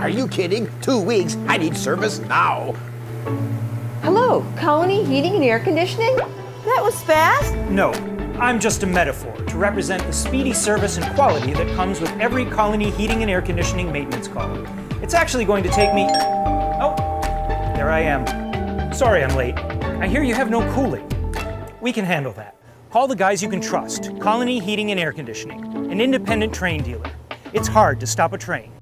Are you kidding? 2 weeks? I need service now. Hello, Colony Heating and Air Conditioning? That was fast. No, I'm just a metaphor to represent the speedy service and quality that comes with every Colony Heating and Air Conditioning maintenance call. It's actually going to take me... Oh, there I am. Sorry I'm late. I hear you have no cooling. We can handle that. Call the guys you can trust, Colony Heating and Air Conditioning, an independent train dealer. It's hard to stop a train.